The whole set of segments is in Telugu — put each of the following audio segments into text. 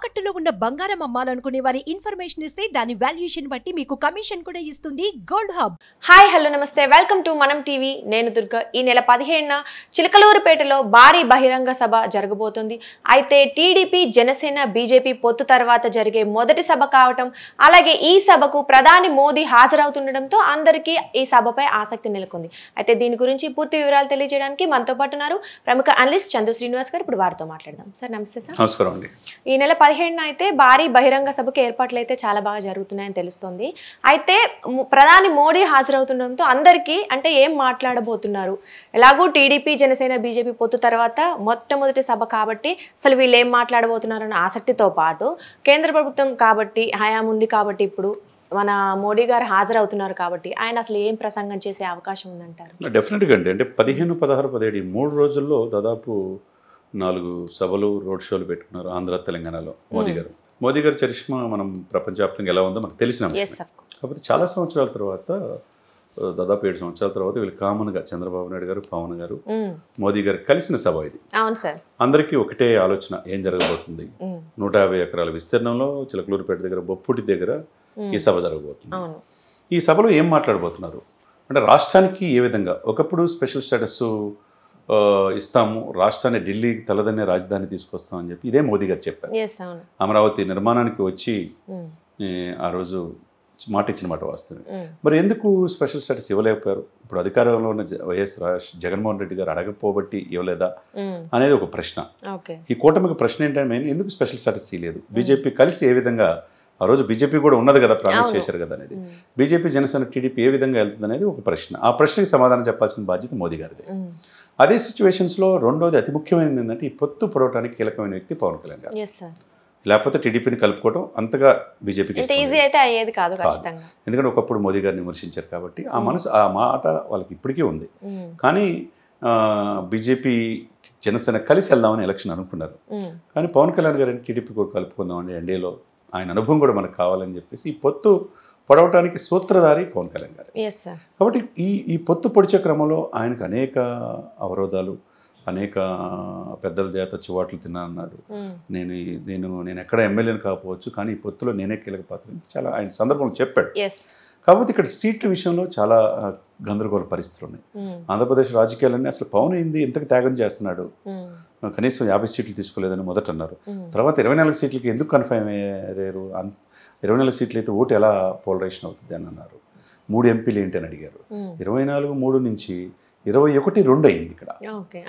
తాకట్టులో ఉన్న బంగారం అమ్మాలనుకునే వారి ఇన్ఫర్మేషన్ ఇస్తే దాని వాల్యుయేషన్ బట్టి మీకు కమిషన్ కూడా ఇస్తుంది గోల్డ్ హబ్. హాయ్ హలో నమస్తే, వెల్కమ్ టు మనం టీవీ. నేను దుర్గా. ఈ నెల 15న చిలకలూరుపేటలో భారీ బహిరంగ సభ జరగబోతుంది. అయితే టీడీపీ జనసేన బీజేపీ పొత్తు తర్వాత జరిగే మొదటి సభ కావటం, అలాగే ఈ సభకు ప్రధాని మోదీ హాజరవుతుండటంతో అందరికీ ఈ సభపై ఆసక్తి నెలకొంది. అయితే దీని గురించి పూర్తి వివరాలు తెలియజేయడానికి మనతో పాటు ఉన్నారు ప్రముఖ అనలిస్ట్ చందు శ్రీనివాస్ గారు. ఇప్పుడు వారితో మాట్లాడదాం. సార్ నమస్తే. సార్ నమస్కారం అండి. ఈ నెల 15న అయితే భారీ బహిరంగ సభకు ఏర్పాట్లు అయితే చాలా బాగా జరుగుతున్నాయని తెలుస్తోంది. అయితే ప్రధాని మోడీ హాజరవుతుండడంతో అందరికీ అంటే ఏం మాట్లాడబోతున్నారు, ఎలాగూ టీడీపీ జనసేన బీజేపీ పొత్తు తర్వాత మొట్టమొదటి సభ కాబట్టి అసలు వీళ్ళు ఏం మాట్లాడబోతున్నారు అన్న ఆసక్తితో పాటు కేంద్ర ప్రభుత్వం కాబట్టి హయాం ఉంది కాబట్టి ఇప్పుడు మన మోడీ గారు హాజరవుతున్నారు కాబట్టి ఆయన అసలు ఏం ప్రసంగం చేసే అవకాశం ఉందంటారు? డెఫినెట్గా అండి. అంటే 15, 16, 17 ఈ 3 రోజుల్లో దాదాపు 4 సభలు రోడ్ షోలు పెట్టుకున్నారు ఆంధ్ర తెలంగాణలో మోదీ గారు చరిష్మా మనం ప్రపంచవ్యాప్తంగా ఎలా ఉందో మనకు తెలిసిన విషయం. కాకపోతే చాలా సంవత్సరాల తర్వాత, దాదాపు 7 సంవత్సరాల తర్వాత వీళ్ళు కామన్గా చంద్రబాబు నాయుడు గారు, పవన్ గారు, మోదీ గారు కలిసిన సభ ఇది. అవును సార్. అందరికీ ఒకటే ఆలోచన, ఏం జరగబోతుంది. 150 ఎకరాల విస్తీర్ణంలో చిలకలూరుపేట దగ్గర బొప్పుటి దగ్గర ఈ సభ జరగబోతుంది. ఈ సభలో ఏం మాట్లాడబోతున్నారు అంటే రాష్ట్రానికి ఏ విధంగా, ఒకప్పుడు స్పెషల్ స్టేటస్ ఇస్తాము, రాష్ట్రాన్ని ఢిల్లీకి తలదన్నే రాజధాని తీసుకొస్తాం అని చెప్పి ఇదే మోదీ గారు చెప్పారు. అమరావతి నిర్మాణానికి వచ్చి ఆ రోజు మాట ఇచ్చిన మాట వాస్తవమే. మరి ఎందుకు స్పెషల్ స్టేటస్ ఇవ్వలేకపోయారు? ఇప్పుడు అధికారంలో ఉన్న వైఎస్ జగన్మోహన్ రెడ్డి గారు అడగపోబట్టి ఇవ్వలేదా అనేది ఒక ప్రశ్న. ఈ కూటమికి ప్రశ్న ఏంటంటే ఎందుకు స్పెషల్ స్టేటస్ ఇవ్వలేదు? బీజేపీ కలిసి ఏ విధంగా, ఆ రోజు బీజేపీ కూడా ఉన్నది కదా, ప్రామిస్ చేశారు కదా అనేది, బీజేపీ జనసేన టీడీపీ ఏ విధంగా వెళ్తుంది అనేది ఒక ప్రశ్న. ఆ ప్రశ్నకి సమాధానం చెప్పాల్సిన బాధ్యత మోదీ గారిది. అదే సిచ్యువేషన్స్లో రెండోది అతి ముఖ్యమైనది ఏంటంటే ఈ పొత్తు పొడవడానికి కీలకమైన వ్యక్తి పవన్ కళ్యాణ్ గారు. లేకపోతే టీడీపీని కలుపుకోవడం అంతగా బీజేపీకి ఎందుకంటే ఒకప్పుడు మోదీ గారిని విమర్శించారు కాబట్టి ఆ మనసు, ఆ మాట వాళ్ళకి ఇప్పటికీ ఉంది. కానీ బీజేపీ జనసేన కలిసి వెళ్దామని ఎలక్షన్ అనుకున్నారు. కానీ పవన్ కళ్యాణ్ గారిని టీడీపీ కూడా కలుపుకుందామని ఎన్డీఏలో ఆయన అనుభవం కూడా మనకు కావాలని చెప్పేసి ఈ పొత్తు పొడవటానికి సూత్రధారి పవన్ కళ్యాణ్ గారు. కాబట్టి ఈ పొత్తు పొడిచే క్రమంలో ఆయనకు అనేక అవరోధాలు, అనేక పెద్దల చేత చివాట్లు తిన్నానన్నాడు. నేను ఎక్కడ ఎమ్మెల్యేని కాకపోవచ్చు, కానీ ఈ పొత్తులో నేనే కీలక పాత్ర చాలా ఆయన సందర్భంలో చెప్పాడు. కాకపోతే ఇక్కడ సీట్ల విషయంలో చాలా గందరగోళ పరిస్థితులు ఉన్నాయి. ఆంధ్రప్రదేశ్ రాజకీయాలన్నీ అసలు పవన్ ఏంది ఎంతకు త్యాగం చేస్తున్నాడు, కనీసం 50 సీట్లు తీసుకోలేదని మొదట అన్నారు. తర్వాత 24 సీట్లకి ఎందుకు కన్ఫర్మ్ అయ్యారు? 24 సీట్లు అయితే ఓటు ఎలా పోలరైజేషన్ అవుతుంది అని అన్నారు. 3 ఎంపీలు ఏంటి అని అడిగారు. 24, 3 నుంచి 21-2 అయింది. ఇక్కడ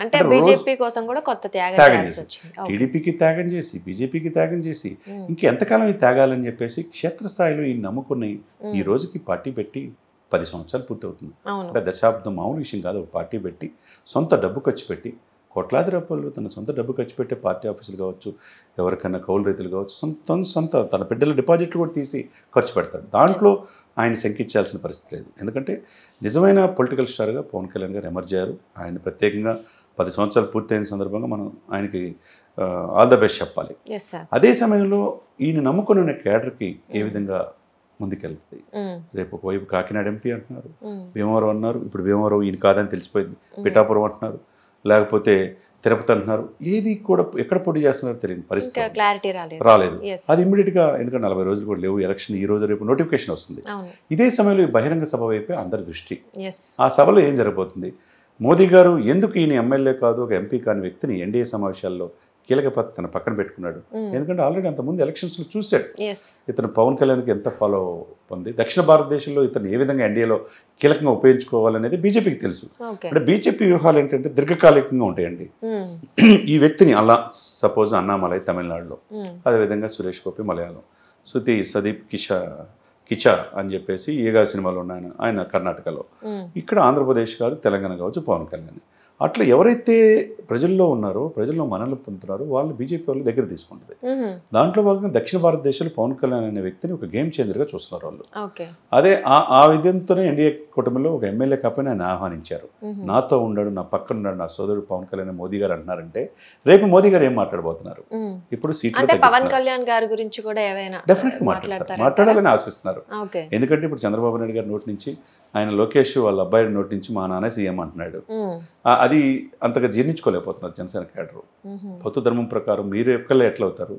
అంటే బీజేపీ కోసం కూడా కొత్త త్యాగం చేసి, టీడీపీకి త్యాగం చేసి, బీజేపీకి త్యాగం చేసి ఇంకెంతకాలం ఈ త్యాగాలని చెప్పేసి క్షేత్రస్థాయిలో ఈ నమ్ముకుని ఈ రోజుకి పార్టీ పెట్టి 10 సంవత్సరాలు పూర్తవుతుంది. అంటే దశాబ్దం మామూలు విషయం కాదు. ఒక పార్టీ పెట్టి సొంత డబ్బు ఖర్చు పెట్టి కోట్లాది రూపాయలు తన సొంత డబ్బు ఖర్చు పెట్టే పార్టీ ఆఫీసులు కావచ్చు, ఎవరికైనా కౌలు రైతులు కావచ్చు, సొంత తన బిడ్డల డిపాజిట్లు కూడా తీసి ఖర్చు పెడతాడు. దాంట్లో ఆయన శంకించాల్సిన పరిస్థితి లేదు. ఎందుకంటే నిజమైన పొలిటికల్ స్టార్గా పవన్ కళ్యాణ్ గారు ఎమర్జ్ అయ్యారు. ఆయన ప్రత్యేకంగా 10 సంవత్సరాలు పూర్తయిన సందర్భంగా మనం ఆయనకి ఆల్ ద బెస్ట్ చెప్పాలి. అదే సమయంలో ఈయన నమ్ముకుని ఉన్న కేడర్కి ఏ విధంగా ముందుకెళ్తుంది. రేపు ఒకవైపు కాకినాడ ఎంపీ అంటున్నారు, భీమవరం అన్నారు, ఇప్పుడు భీమవరం ఈయన కాదని తెలిసిపోయింది, పిఠాపురం అంటున్నారు, లేకపోతే తిరుపతి అంటున్నారు. ఏది కూడా ఎక్కడ పోటీ చేస్తున్నారో తెలియని పరిస్థితి రాలేదు. అది ఇమ్మీడియట్గా, ఎందుకంటే 40 రోజులు కూడా లేవు ఎలక్షన్, ఈ రోజు రేపు నోటిఫికేషన్ వస్తుంది. ఇదే సమయంలో ఈ బహిరంగ సభ వైపే అందరి దృష్టి. ఆ సభలో ఏం జరగబోతుంది? మోదీ గారు ఎందుకు ఈయన ఎమ్మెల్యే కాదు, ఒక ఎంపీ కాని వ్యక్తిని ఎన్డీఏ సమావేశాల్లో కీలక పాత్ర తన పక్కన పెట్టుకున్నాడు. ఎందుకంటే ఆల్రెడీ అంతకుముందు ఎలక్షన్స్లో చూశాడు ఇతను పవన్ కళ్యాణ్కి ఎంత ఫాలో ఉంది. దక్షిణ భారతదేశంలో ఇతను ఏ విధంగా ఎన్డీఏలో కీలకంగా ఉపయోగించుకోవాలనేది బీజేపీకి తెలుసు. అంటే బీజేపీ వ్యూహాలు ఏంటంటే దీర్ఘకాలికంగా ఉంటాయండి. ఈ వ్యక్తిని అలా సపోజ్ అన్నామలై తమిళనాడులో, అదేవిధంగా సురేష్ గోపి మలయాళం, సదీప్ కిచా అని చెప్పేసి ఏగా సినిమాలో ఉన్న ఆయన కర్ణాటకలో, ఇక్కడ ఆంధ్రప్రదేశ్ కాదు, తెలంగాణ కావచ్చు, పవన్ కళ్యాణ్. అట్లా ఎవరైతే ప్రజల్లో ఉన్నారో, ప్రజల్లో మనల్ని పొందుతున్నారో వాళ్ళు బీజేపీ వాళ్ళ దగ్గర తీసుకుంటుంది. దాంట్లో భాగంగా దక్షిణ భారతదేశంలో పవన్ కళ్యాణ్ అనే వ్యక్తిని ఒక గేమ్ చేంజర్గా చూస్తున్నారు వాళ్ళు. అదే ఆ విధంతోనే ఎన్డీఏ కూటమిలో ఒక ఎమ్మెల్యే కాపని ఆయన ఆహ్వానించారు. నాతో ఉన్నాడు, నా పక్కన ఉన్నాడు నా సోదరుడు పవన్ కళ్యాణ్ మోదీ గారు అంటున్నారంటే రేపు మోదీ గారు ఏం మాట్లాడబోతున్నారు? ఇప్పుడు సీట్లు పవన్ కళ్యాణ్ గారి గురించి కూడా డెఫినెట్గా మాట్లాడాలని ఆశిస్తున్నారు. ఎందుకంటే ఇప్పుడు చంద్రబాబు నాయుడు గారి నోటి నుంచి ఆయన లోకేష్ వాళ్ళ అబ్బాయి నోటి నుంచి మా నాన్న సీఎం అంటున్నాడు. అది అంతగా జీర్ణించుకోలేకపోతున్నారు జనసేన క్యాడర్. బౌద్ధ ధర్మం ప్రకారం మీరు ఎక్కడో ఎట్లా అవుతారు,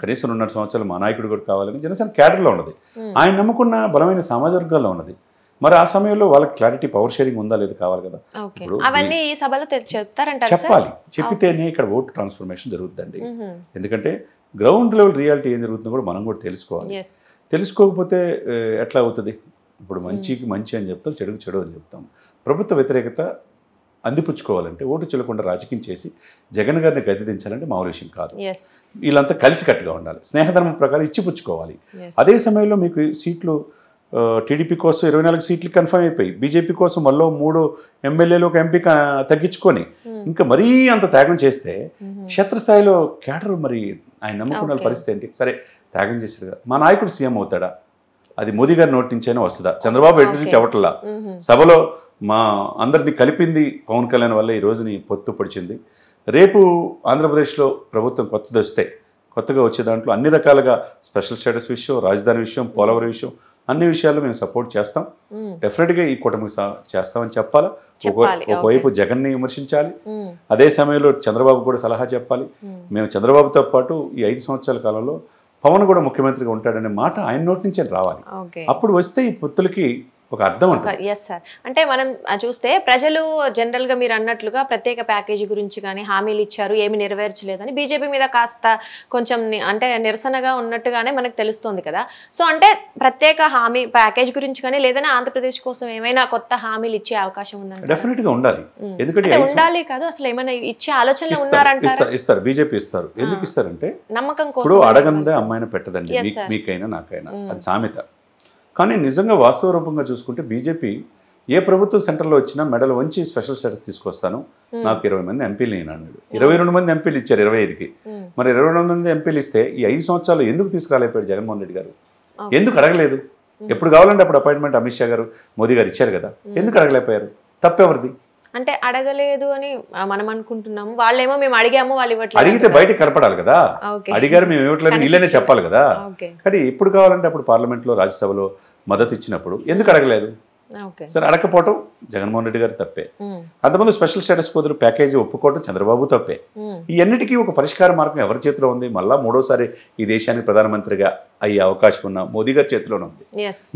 కనీసం 2.5 సంవత్సరాలు మా నాయకుడు కూడా కావాలని జనసేన క్యాడర్లో ఉన్నది. ఆయన నమ్ముకున్న బలమైన సామాజిక వర్గాల్లో ఉన్నది. మరి ఆ సమయంలో వాళ్ళకి క్లారిటీ, పవర్ షేరింగ్ ఉందా లేదు కావాలి కదా. అవన్నీ ఈ సభలో చెప్తారంట, చెప్పాలి. చెప్పితేనే ఇక్కడ ఓటు ట్రాన్స్ఫర్మేషన్ జరుగుతుందండి. ఎందుకంటే గ్రౌండ్ లెవెల్ రియాలిటీ ఏం జరుగుతుందో కూడా మనం కూడా తెలుసుకోవాలి. తెలుసుకోకపోతే ఎట్లా అవుతుంది? ఇప్పుడు మంచికి మంచి అని చెప్తాం, చెడుకు చెడు అని చెప్తాం. ప్రభుత్వ వ్యతిరేకత అందిపుచ్చుకోవాలంటే ఓటు చెల్లకుండా రాజకీయం చేసి జగన్ గారిని గద్దె దించాలంటే మామూలు విషయం కాదు. వీళ్ళంతా కలిసికట్టుగా ఉండాలి, స్నేహధర్మం ప్రకారం ఇచ్చిపుచ్చుకోవాలి. అదే సమయంలో మీకు సీట్లు టీడీపీ కోసం 24 సీట్లు కన్ఫర్మ్ అయిపోయి, బీజేపీ కోసం మళ్ళీ 3 ఎమ్మెల్యేలు ఒక ఎంపీ తగ్గించుకొని ఇంకా మరీ అంత త్యాగం చేస్తే క్షేత్రస్థాయిలో క్యాడర్ మరి ఆయన నమ్ముకున్న పరిస్థితి ఏంటి? సరే త్యాగం చేశాడు కదా, మా నాయకుడు సీఎం అవుతాడా? అది మోదీ గారి నోటి నుంచైనా వస్తుందా? చంద్రబాబు ఎటు నుంచి అవట్లా. సభలో మా అందరినీ కలిపింది పవన్ కళ్యాణ్ వల్ల ఈ రోజుని పొత్తు పొడిచింది. రేపు ఆంధ్రప్రదేశ్లో ప్రభుత్వం కొత్తది వస్తే, కొత్తగా వచ్చే దాంట్లో అన్ని రకాలుగా స్పెషల్ స్టేటస్ విషయం, రాజధాని విషయం, పోలవరం విషయం, అన్ని విషయాల్లో మేము సపోర్ట్ చేస్తాం. డెఫినెట్గా ఈ కూటమికి చేస్తామని చెప్పాలా. ఒకవైపు జగన్ని విమర్శించాలి, అదే సమయంలో చంద్రబాబు కూడా సలహా చెప్పాలి. మేము చంద్రబాబుతో పాటు ఈ 5 సంవత్సరాల కాలంలో పవన్ కూడా ముఖ్యమంత్రిగా ఉంటాడనే మాట ఆయన నోటి నుంచే రావాలి. అప్పుడు వస్తే ఈ పొత్తులకి ఒక అర్థం ఉంటుంది. Yes sir. అంటే మనం చూస్తే ప్రజలు జనరల్గా మీరు అన్నట్లుగా ప్రత్యేక ప్యాకేజీ గురించి కానీ హామీలు ఇచ్చారు, ఏమి నెరవేర్చలేదని బీజేపీ మీద కాస్త కొంచెం అంటే నిరసనగా ఉన్నట్టుగానే మనకు తెలుస్తుంది కదా. సో అంటే ప్రత్యేక హామీ ప్యాకేజ్ గురించి కానీ లేదన్నా ఆంధ్రప్రదేశ్ కోసం ఏమైనా కొత్త హామీలు ఇచ్చే అవకాశం ఉందండి? డెఫినెట్గా ఉండాలి. ఎందుకంటే ఉండాలి కాదు, అసలు ఏమైనా ఇచ్చే ఆలోచనలు ఉన్నారంటారా? ఇస్తారు, బీజేపీ ఇస్తారు. ఎందుకు ఇస్తారంటే నమ్మకం కోసం. ఇప్పుడు అడగందే అమ్మాయిని పెట్టదండి, మీకైనా నాకైనా, అది సామెత. కానీ నిజంగా వాస్తవ రూపంగా చూసుకుంటే బీజేపీ ఏ ప్రభుత్వం సెంటర్లో వచ్చినా మెడల్ వంచి స్పెషల్ స్టేటస్ తీసుకొస్తాను, నాకు 20 మంది ఎంపీలు నేను అన్నాడు. 22 మంది ఎంపీలు ఇచ్చారు 25కి. మరి 22 మంది ఎంపీలు ఇస్తే ఈ 5 సంవత్సరాలు ఎందుకు తీసుకురాలేకపోయాడు జగన్మోహన్ రెడ్డి గారు? ఎందుకు అడగలేదు? ఎప్పుడు కావాలంటే అప్పుడు అపాయింట్మెంట్ అమిత్ షా గారు, మోదీ గారు ఇచ్చారు కదా, ఎందుకు అడగలేకపోయారు? తప్పెవరిది? అంటే అడగలేదు అని మనం అనుకుంటున్నాము, వాళ్ళేమో మేము అడిగాము వాళ్ళు ఇవ్వట్లేదు. అడిగితే బయటకు కనపడాలి కదా, అడిగారు మేము ఇవ్వట్లేదు వీళ్ళనే చెప్పాలి కదా. కానీ ఎప్పుడు కావాలంటే అప్పుడు పార్లమెంట్లో, రాజ్యసభలో మద్దతు ఇచ్చినప్పుడు ఎందుకు అడగలేదు? సరే, అడగకపోవటం జగన్మోహన్ రెడ్డి గారు తప్పే. అంతమంది స్పెషల్ స్టేటస్ బదులు ప్యాకేజీ ఒప్పుకోవటం చంద్రబాబు తప్పే. ఈ అన్నిటికీ ఒక పరిష్కార మార్గం ఎవరి చేతిలో ఉంది? మళ్ళా 3వసారి ఈ దేశానికి ప్రధానమంత్రిగా అయ్యే అవకాశం ఉన్న మోదీ గారి చేతిలోనే ఉంది.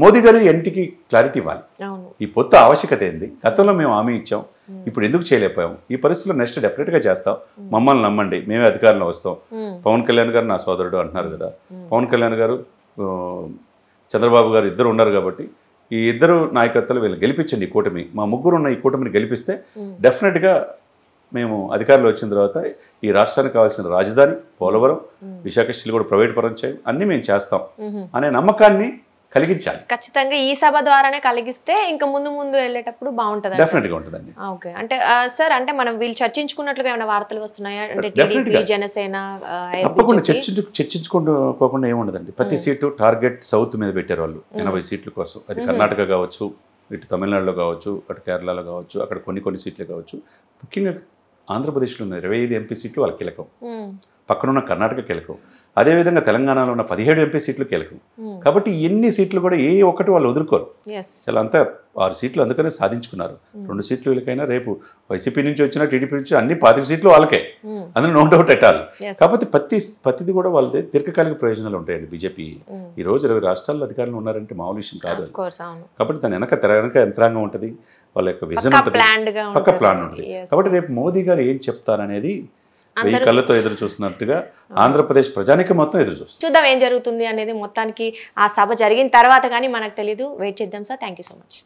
మోదీ గారు ఇంటికి క్లారిటీ ఇవ్వాలి. ఈ పొత్తు ఆవశ్యకత ఏంది? గతంలో మేము హామీ ఇచ్చాం, ఇప్పుడు ఎందుకు చేయలేకపోయాం? ఈ పరిస్థితుల్లో నెక్స్ట్ డెఫినెట్గా చేస్తాం, మమ్మల్ని నమ్మండి, మేమే అధికారంలో వస్తాం. పవన్ కళ్యాణ్ గారు నా సోదరుడు అంటున్నారు కదా, పవన్ కళ్యాణ్ గారు, చంద్రబాబు గారు ఇద్దరు ఉన్నారు కాబట్టి ఈ ఇద్దరు నాయకత్వాలు వీళ్ళు గెలిపించండి. ఈ కూటమి, మా ముగ్గురు ఉన్న ఈ కూటమిని గెలిపిస్తే డెఫినెట్గా మేము అధికారంలో వచ్చిన తర్వాత ఈ రాష్ట్రానికి కావాల్సిన రాజధాని, పోలవరం, విశాఖ స్టీల్ కూడా ప్రైవేట్ పరం చేయం, అన్నీ మేము చేస్తాం అనే నమ్మకాన్ని కలిగించాలి. ఖచ్చితంగా ఈ సభ ద్వారానే కలిగిస్తే ఇంకా ముందు వెళ్ళేటప్పుడు బాగుంటుంది. డెఫినెట్గా ఉంటుందండి. ఓకే. అంటే సార్, అంటే మనం వీళ్ళు చర్చించుకున్నట్లుగా ఏమైనా వార్తలు వస్తున్నాయా? అంటే టీడీపీ, జనసేన తప్పకుండా చర్చించుకోకుండా ఏముండదండి. ప్రతి సీటు టార్గెట్ సౌత్ మీద పెట్టారు వాళ్ళు, 80 సీట్ల కోసం. అది కర్ణాటక కావచ్చు, ఇటు తమిళనాడులో కావచ్చు, అటు కేరళలో కావచ్చు, అక్కడ కొన్ని సీట్లు కావచ్చు. ముఖ్యంగా ఆంధ్రప్రదేశ్లో ఉన్న 25 ఎంపీ సీట్లు వాళ్ళ కీలకం, పక్కనున్న కర్ణాటక కీలకం, అదేవిధంగా తెలంగాణలో ఉన్న 17 ఎంపీ సీట్లు కీలకం. కాబట్టి ఎన్ని సీట్లు కూడా ఏ ఒక్కటి వాళ్ళు వదులుకోరు. చాలా అంతా 6 సీట్లు అందుకనే సాధించుకున్నారు. 2 సీట్లు వీళ్ళకైనా, రేపు వైసీపీ నుంచి వచ్చినా టీడీపీ నుంచి అన్ని 25 సీట్లు వాళ్ళకే, అందులో నో డౌట్ ఎట్ ఆల్. కాబట్టి ప్రతిది కూడా వాళ్ళదే దీర్ఘకాలిక ప్రయోజనాలు ఉంటాయండి. బీజేపీ ఈ రోజు 20 రాష్ట్రాల్లో అధికారంలో ఉన్నారంటే మామూలు విషయం కాదు. కాబట్టి దాని వెనక యంత్రాంగం ఉంటుంది, వాళ్ళ యొక్క విజన్ ఉంటుంది, పక్క ప్లాన్ ఉంటుంది. కాబట్టి రేపు మోదీ గారు ఏం చెప్తారనేది 1000 కళ్ళతో ఎదురు చూస్తున్నట్టుగా ఆంధ్రప్రదేశ్ ప్రజానికం మొత్తం ఎదురు చూస్తుంది. చూద్దాం ఏం జరుగుతుంది అనేది. మొత్తానికి ఆ సభ జరిగిన తర్వాత కానీ మనకు తెలీదు. వెయిట్ చేద్దాం sir. Thank you so much.